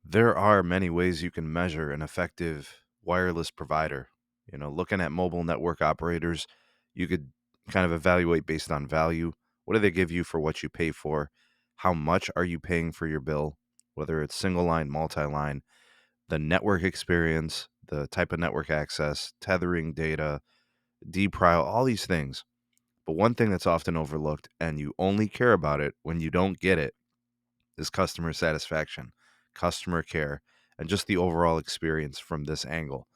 There are many ways you can measure an effective wireless provider. Looking at mobile network operators, you could kind of evaluate based on value. What do they give you for what you pay for? How much are you paying for your bill? Whether it's single line, multi line, the network experience, the type of network access, tethering data, deprial, all these things. But one thing that's often overlooked, and you only care about it when you don't get it, is customer satisfaction, customer care, and just the overall experience from this angle.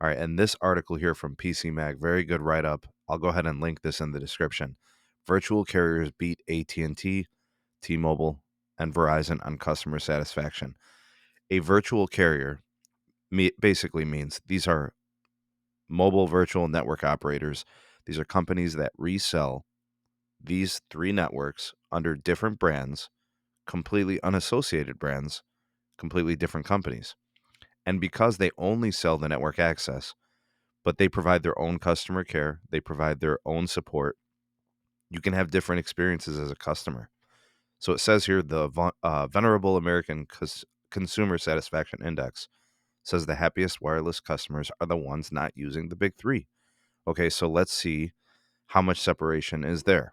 All right, and this article here from PC Mag, very good write up. I'll go ahead and link this in the description. Virtual carriers beat AT&T, T-Mobile, and Verizon on customer satisfaction. A virtual carrier basically means these are mobile virtual network operators. These are companies that resell these three networks under different brands, completely unassociated brands, completely different companies. And because they only sell the network access, but they provide their own customer care, they provide their own support, you can have different experiences as a customer. So it says here the Venerable American Consumer Satisfaction Index says the happiest wireless customers are the ones not using the big three. Okay, so let's see how much separation is there.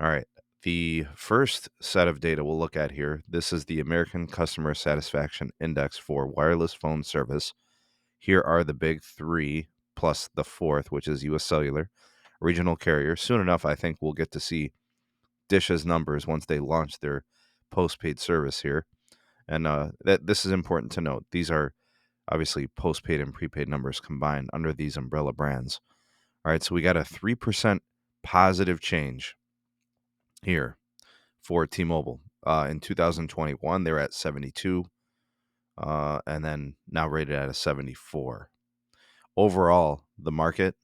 All right. The first set of data we'll look at here, this is the American Customer Satisfaction Index for wireless phone service. Here are the big three plus the fourth, which is US Cellular, regional carrier. Soon enough, I think we'll get to see Dish's numbers once they launch their postpaid service here. And that this is important to note. These are obviously postpaid and prepaid numbers combined under these umbrella brands. All right, so we got a 3% positive change here for T-Mobile. In 2021, they were at 72, and then now rated at a 74. Overall, the market,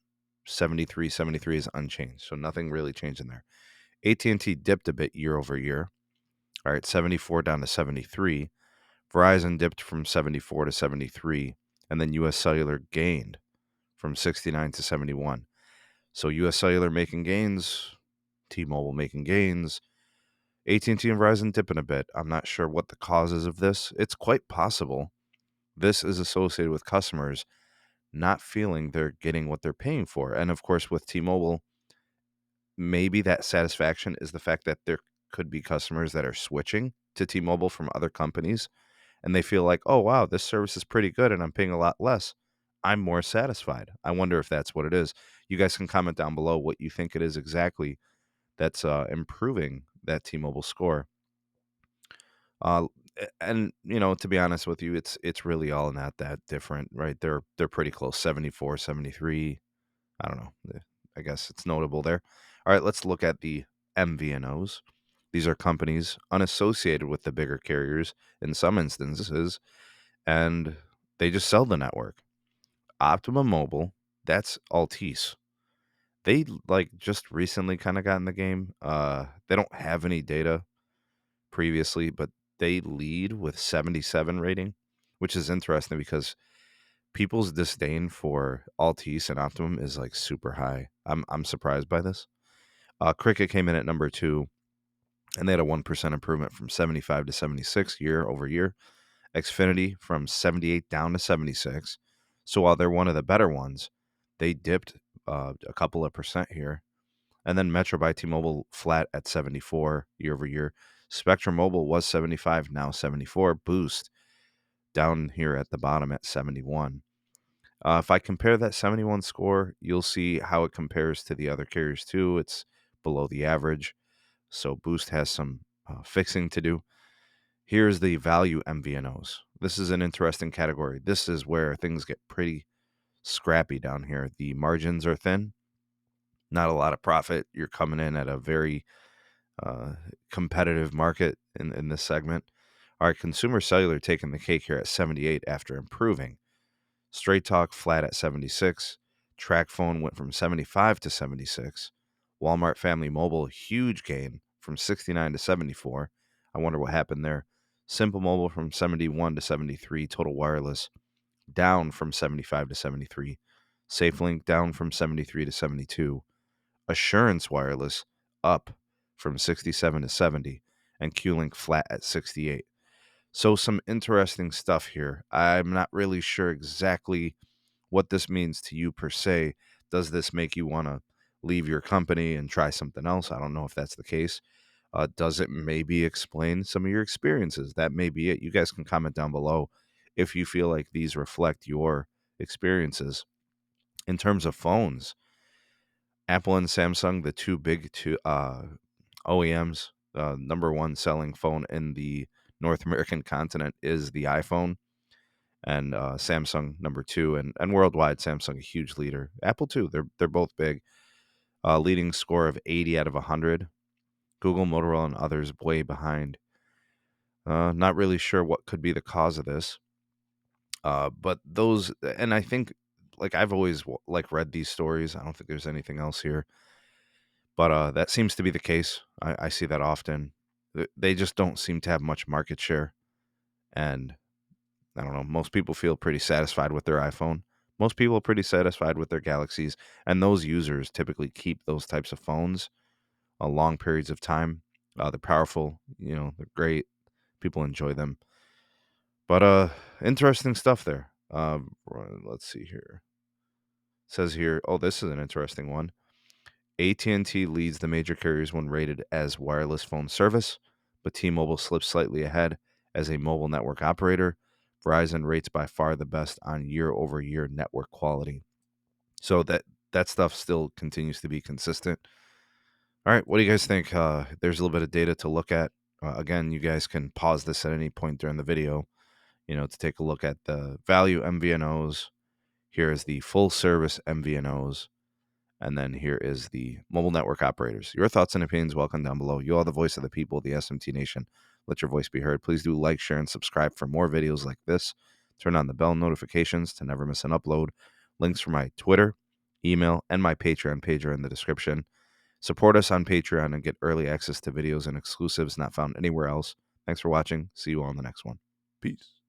73, 73 is unchanged, so nothing really changed in there. AT&T dipped a bit year over year. All right, 74 down to 73. Verizon dipped from 74 to 73, and then US Cellular gained from 69 to 71. So US Cellular making gains, T-Mobile making gains, AT&T and Verizon dipping a bit. I'm not sure what the causes of this. It's quite possible this is associated with customers not feeling they're getting what they're paying for. And of course, with T-Mobile, maybe that satisfaction is the fact that there could be customers that are switching to T-Mobile from other companies and they feel like, oh, wow, this service is pretty good and I'm paying a lot less. I'm more satisfied. I wonder if that's what it is. You guys can comment down below what you think it is exactly that's improving that T-Mobile score. Uh, and to be honest with you, it's really all not that different, right? They're pretty close, 74, 73. I don't know. I guess it's notable there. All right, let's look at the MVNOs. These are companies unassociated with the bigger carriers in some instances, and they just sell the network. Optimum Mobile, that's Altice. They like just recently kind of got in the game. They don't have any data previously, but they lead with 77 rating, which is interesting because people's disdain for Altice and Optimum is like super high. I'm surprised by this. Cricket came in at number 2, and they had a 1% improvement from 75 to 76 year over year. Xfinity from 78 down to 76. So while they're one of the better ones, they dipped a couple of percent here. And then Metro by T-Mobile flat at 74 year over year. Spectrum Mobile was 75, now 74. Boost down here at the bottom at 71. If I compare that 71 score, you'll see how it compares to the other carriers too. It's below the average. So Boost has some fixing to do. Here's the value MVNOs. This is an interesting category. This is where things get pretty scrappy down here. The margins are thin, not a lot of profit. You're coming in at a very competitive market in this segment. All right, Consumer Cellular taking the cake here at 78 after improving. Straight Talk flat at 76. Track Phone went from 75 to 76. Walmart Family Mobile, huge gain from 69 to 74. I wonder what happened there. Simple Mobile from 71 to 73. Total Wireless down from 75 to 73. SafeLink down from 73 to 72. Assurance Wireless up from 67 to 70. And Q-Link flat at 68. So some interesting stuff here. I'm not really sure exactly what this means to you per se. Does this make you want to leave your company and try something else? I don't know if that's the case. Does it maybe explain some of your experiences? That may be it. You guys can comment down below if you feel like these reflect your experiences. In terms of phones, Apple and Samsung, the two OEMs, number one selling phone in the North American continent is the iPhone, and Samsung number two, and worldwide Samsung a huge leader. Apple too. They're both big. Leading score of 80 out of 100. Google, Motorola, and others way behind. Not really sure what could be the cause of this. But those, and I think, like I've always like read these stories. I don't think there's anything else here, but that seems to be the case. I see that often. They just don't seem to have much market share, and I don't know. Most people feel pretty satisfied with their iPhone. Most people are pretty satisfied with their Galaxies, and those users typically keep those types of phones long periods of time. They're powerful, they're great. People enjoy them. But interesting stuff there. Let's see here. It says here, oh, this is an interesting one. AT&T leads the major carriers when rated as wireless phone service, but T-Mobile slips slightly ahead as a mobile network operator. Verizon rates by far the best on year-over-year network quality. So that stuff still continues to be consistent. All right, what do you guys think? There's a little bit of data to look at. Again, you guys can pause this at any point during the video, to take a look at the value MVNOs. Here is the full service MVNOs. And then here is the mobile network operators. Your thoughts and opinions welcome down below. You are the voice of the people, the SMT Nation. Let your voice be heard. Please do like, share, and subscribe for more videos like this. Turn on the bell notifications to never miss an upload. Links for my Twitter, email, and my Patreon page are in the description. Support us on Patreon and get early access to videos and exclusives not found anywhere else. Thanks for watching. See you all in the next one. Peace.